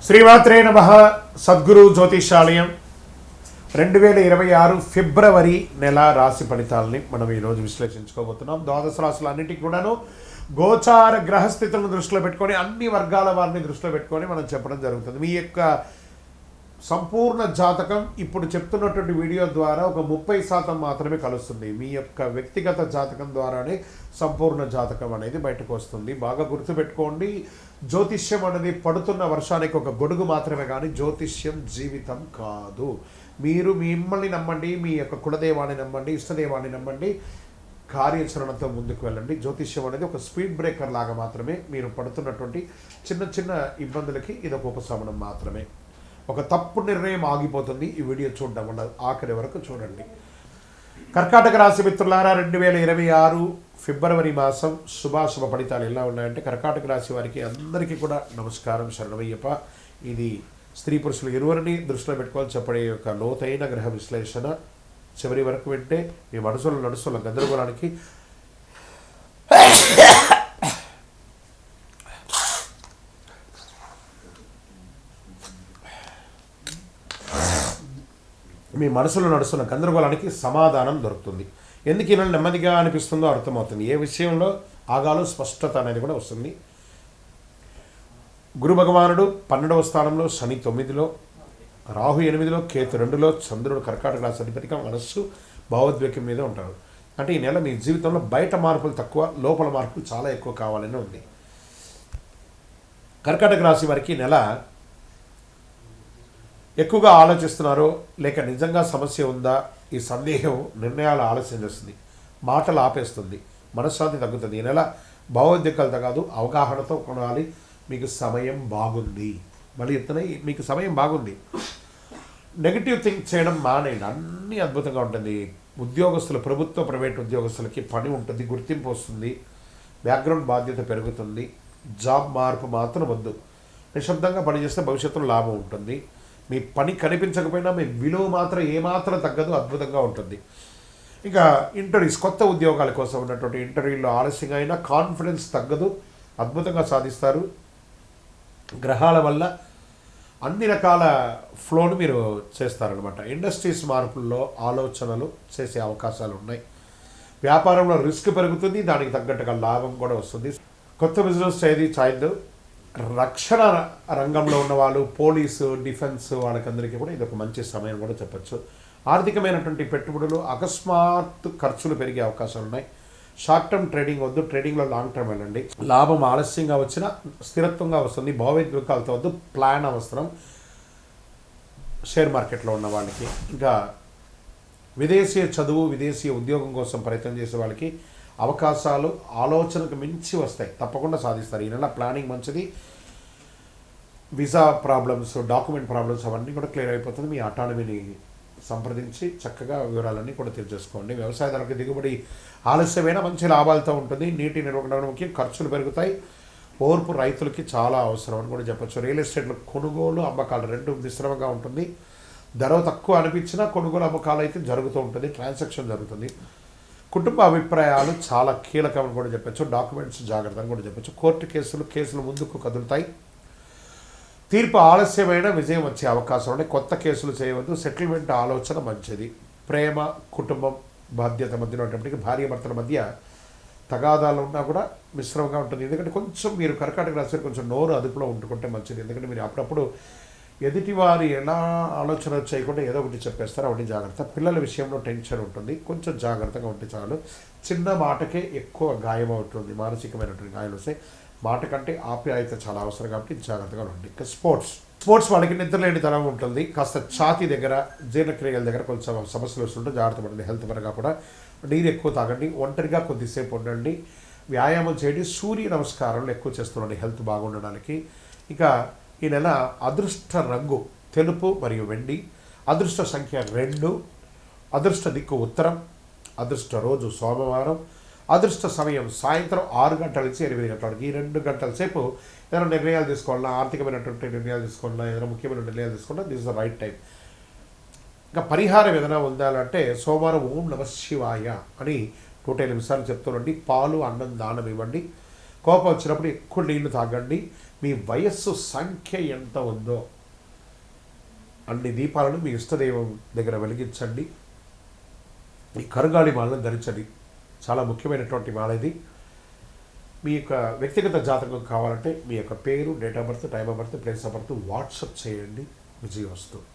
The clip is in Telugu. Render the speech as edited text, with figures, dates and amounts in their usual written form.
శ్రీమాత్రే నమః. సద్గురు జ్యోతిషాలయం 2026 ఫిబ్రవరి నెల రాశి ఫలితాలని మనం ఈరోజు విశ్లేషించుకోబోతున్నాం. ద్వాదశ రాశులు అన్నింటికి కూడాను గోచార గ్రహస్థితులను దృష్టిలో పెట్టుకొని అన్ని వర్గాల వారిని దృష్టిలో పెట్టుకొని మనం చెప్పడం జరుగుతుంది. మీ యొక్క సంపూర్ణ జాతకం ఇప్పుడు చెప్తున్నటువంటి వీడియో ద్వారా ఒక 30% మాత్రమే కలుస్తుంది. మీ యొక్క వ్యక్తిగత జాతకం ద్వారానే సంపూర్ణ జాతకం అనేది బయటకు వస్తుంది. బాగా గుర్తుపెట్టుకోండి, జ్యోతిష్యం అనేది పడుతున్న వర్షానికి ఒక గొడుగు మాత్రమే, కానీ జ్యోతిష్యం జీవితం కాదు. మీరు మిమ్మల్ని నమ్మండి, మీ యొక్క కులదేవాన్ని నమ్మండి, ఇష్టదేవాన్ని నమ్మండి, కార్యాచరణతో ముందుకు వెళ్ళండి. జ్యోతిష్యం అనేది ఒక స్పీడ్ బ్రేకర్ లాగా మాత్రమే. మీరు పడుతున్నటువంటి చిన్న చిన్న ఇబ్బందులకి ఇది ఒక ఉపశమనం మాత్రమే. ఒక తప్పు నిర్ణయం ఆగిపోతుంది. ఈ వీడియో చూడడం వల్ల ఆఖరి వరకు చూడండి. కర్కాటక రాశి మిత్రులారా, 2026 ఫిబ్రవరి మాసం శుభాశుభ ఫలితాలు ఎలా ఉన్నాయంటే, కర్కాటక రాశి వారికి అందరికీ కూడా నమస్కారం, శరణమయ్యప్ప. ఇది స్త్రీ పురుషులు ఇరువురిని దృష్టిలో పెట్టుకోవాలి చెప్పడే యొక్క లోతైన గ్రహ విశ్లేషణ. చివరి వరకు వింటే మీ నడుసుల గందరగోళానికి నడుస్తున్న గందరగోళానికి సమాధానం దొరుకుతుంది. ఎందుకు ఇలా నెమ్మదిగా అనిపిస్తుందో అర్థమవుతుంది. ఏ విషయంలో ఆగాలో స్పష్టత అనేది కూడా వస్తుంది. గురు భగవానుడు 12వ స్థానంలో, శని 9లో, రాహు 8లో, కేతు 2లో, చంద్రుడు కర్కాటక రాశి అధిపతిగా మనస్సు భావోద్వేగం మీద ఉంటారు. అంటే ఈ నెల మీ జీవితంలో బయట మార్పులు తక్కువ, లోపల మార్పులు చాలా ఎక్కువ కావాలని ఉంది. కర్కాటక రాశి వారికి నెల ఎక్కువగా ఆలోచిస్తున్నారో లేక నిజంగా సమస్య ఉందా, ఈ సందేహం నిర్ణయాలు ఆలస్యం చేస్తుంది, మాటలు ఆపేస్తుంది, మనశ్శాంతి తగ్గుతుంది. ఈ నెల భావోద్వేగాలతో కాదు, అవగాహనతో కొనాలి. మీకు సమయం బాగుంది. మళ్ళీ ఎత్తున మీకు సమయం బాగుంది. నెగిటివ్ థింక్ చేయడం మానేయండి. అన్నీ అద్భుతంగా ఉంటుంది. ఉద్యోగస్తులు, ప్రభుత్వ ప్రైవేట్ ఉద్యోగస్తులకి పని ఉంటుంది, గుర్తింపు వస్తుంది, బ్యాక్గ్రౌండ్ బాధ్యత పెరుగుతుంది. జాబ్ మార్పు మాత్రం వద్దు. నిశ్శబ్దంగా పనిచేస్తే భవిష్యత్తులో లాభం ఉంటుంది. మీ పని కనిపించకపోయినా మీ విలువ మాత్రం ఏమాత్రం తగ్గదు, అద్భుతంగా ఉంటుంది. ఇంకా ఇంటర్వ్యూస్, కొత్త ఉద్యోగాల కోసం ఉన్నటువంటి ఇంటర్వ్యూలో ఆలస్యంగా అయినా కాన్ఫిడెన్స్ తగ్గదు, అద్భుతంగా సాధిస్తారు. గ్రహాల వల్ల అన్ని రకాల ఫ్లోను మీరు చేస్తారనమాట. ఇండస్ట్రీస్ మార్పుల్లో ఆలోచనలు చేసే అవకాశాలు ఉన్నాయి. వ్యాపారంలో రిస్క్ పెరుగుతుంది, దానికి తగ్గట్టుగా లాభం కూడా వస్తుంది. కొత్త బిజినెస్ ఏది చాయద్దు. రక్షణ రంగంలో ఉన్నవాళ్ళు, పోలీసు, డిఫెన్స్ వాళ్ళకందరికీ కూడా ఇది ఒక మంచి సమయం కూడా చెప్పచ్చు. ఆర్థికమైనటువంటి పెట్టుబడులు, అకస్మాత్ ఖర్చులు పెరిగే అవకాశాలు ఉన్నాయి. షార్ట్ టర్మ్ ట్రేడింగ్ వద్దు, ట్రేడింగ్లో లాంగ్ టర్మ్ వెళ్ళండి. లాభం ఆలస్యంగా వచ్చినా స్థిరత్వంగా వస్తుంది. భావోద్వేగాలతో వద్దు, ప్లాన్ అవసరం షేర్ మార్కెట్లో ఉన్న వాళ్ళకి. ఇంకా విదేశీయ చదువు, విదేశీయ ఉద్యోగం కోసం ప్రయత్నం చేసే వాళ్ళకి అవకాశాలు ఆలోచనకు మించి వస్తాయి, తప్పకుండా సాధిస్తారు. ఈ నెల ప్లానింగ్ మంచిది. వీసా ప్రాబ్లమ్స్, డాక్యుమెంట్ ప్రాబ్లమ్స్ అవన్నీ కూడా క్లియర్ అయిపోతుంది. మీ అటానమీని సంప్రదించి చక్కగా వివరాలన్నీ కూడా తెలియజేసుకోండి. వ్యవసాయదారులకు దిగుబడి ఆలస్యమైన మంచి లాభాలతో ఉంటుంది. నీటి నిర్వహణ ముఖ్యం, ఖర్చులు పెరుగుతాయి. ఓర్పు రైతులకి చాలా అవసరం అని కూడా చెప్పచ్చు. రియల్ ఎస్టేట్లో కొనుగోలు, అమ్మకాలు రెండు మిశ్రమంగా ఉంటుంది. ధర తక్కువ అనిపించినా కొనుగోలు అమ్మకాలు అయితే జరుగుతూ ఉంటుంది, ట్రాన్సాక్షన్ జరుగుతుంది. కుటుంబ అభిప్రాయాలు చాలా కీలకమని కూడా చెప్పచ్చు. డాక్యుమెంట్స్ జాగ్రత్త అని కూడా చెప్పచ్చు. కోర్టు కేసులు ముందుకు కదులుతాయి. తీర్పు ఆలస్యమైన విజయం వచ్చే అవకాశం ఉన్నాయి. కొత్త కేసులు చేయవద్దు. సెటిల్మెంట్ ఆలోచన మంచిది. ప్రేమ, కుటుంబం, బాధ్యత మధ్యలో ఉన్నప్పటికీ భార్యాభర్తల మధ్య తగాదాలు ఉన్నా కూడా మిశ్రమంగా ఉంటుంది. ఎందుకంటే కొంచెం మీరు కర్కాటక రాశి కొంచెం నోరు అదుపులో ఉంటుకుంటే మంచిది. ఎందుకంటే మీరు అప్పుడప్పుడు ఎదుటివారి ఎలా ఆలోచన చేయకుండా ఏదో ఒకటి చెప్పేస్తారు, అవన్నీ జాగ్రత్త. పిల్లల విషయంలో టెన్షన్ ఉంటుంది, కొంచెం జాగ్రత్తగా ఉంటే చాలు. చిన్న మాటకే ఎక్కువ గాయం అవుతుంది, మానసికమైనటువంటి గాయాలు వస్తాయి. మాట కంటే ఆప్యాయత చాలా అవసరం కాబట్టి జాగ్రత్తగా ఉండండి. ఇంకా స్పోర్ట్స్ వాళ్ళకి నిద్రలేని తనం ఉంటుంది. కాస్త ఛాతీ దగ్గర, జీర్ణక్రియల దగ్గర కొంచెం సమస్యలు వస్తుంటే జాగ్రత్త పడండి. హెల్త్ పరంగా కూడా నీరు ఎక్కువ తాగండి, ఒంటరిగా కొద్దిసేపు ఉండండి, వ్యాయామం చేయండి, సూర్య నమస్కారాలు ఎక్కువ చేస్తుండండి హెల్త్ బాగుండడానికి. ఇంకా ఈ నెల అదృష్ట రంగు తెలుపు మరియు వెండి, అదృష్ట సంఖ్య 2, అదృష్ట దిక్కు ఉత్తరం, అదృష్ట రోజు సోమవారం, అదృష్ట సమయం సాయంత్రం 6 గంటల నుంచి 8 గంటల వరకు. ఈ 2 గంటల సేపు ఏదైనా నిర్ణయాలు తీసుకోవాలన్నా, ఆర్థికమైనటువంటి నిర్ణయాలు తీసుకోవాలన్నా, ఏదైనా ముఖ్యమైన నిర్ణయాలు తీసుకోవాలన్నా this is the right time. ఇంకా పరిహారం ఏదైనా ఉండాలంటే సోమవారం ఓం నమ శివాయ అని 108 నిమిషాలు చెప్తానండి. పాలు, అన్నం దానం ఇవ్వండి. కోపం వచ్చినప్పుడు ఎక్కువ నీళ్లు తాగండి. మీ వయస్సు సంఖ్య ఎంత ఉందో అన్ని దీపాలను మీ ఇష్టదైవం దగ్గర వెలిగించండి. ఈ కరుగాలి మాలను ధరించండి. చాలా ముఖ్యమైనటువంటి మాల ఇది. మీ యొక్క వ్యక్తిగత జాతకం కావాలంటే మీ యొక్క పేరు, date of birth, time of birth, place of birth WhatsApp చేయండి. విజయవస్తు.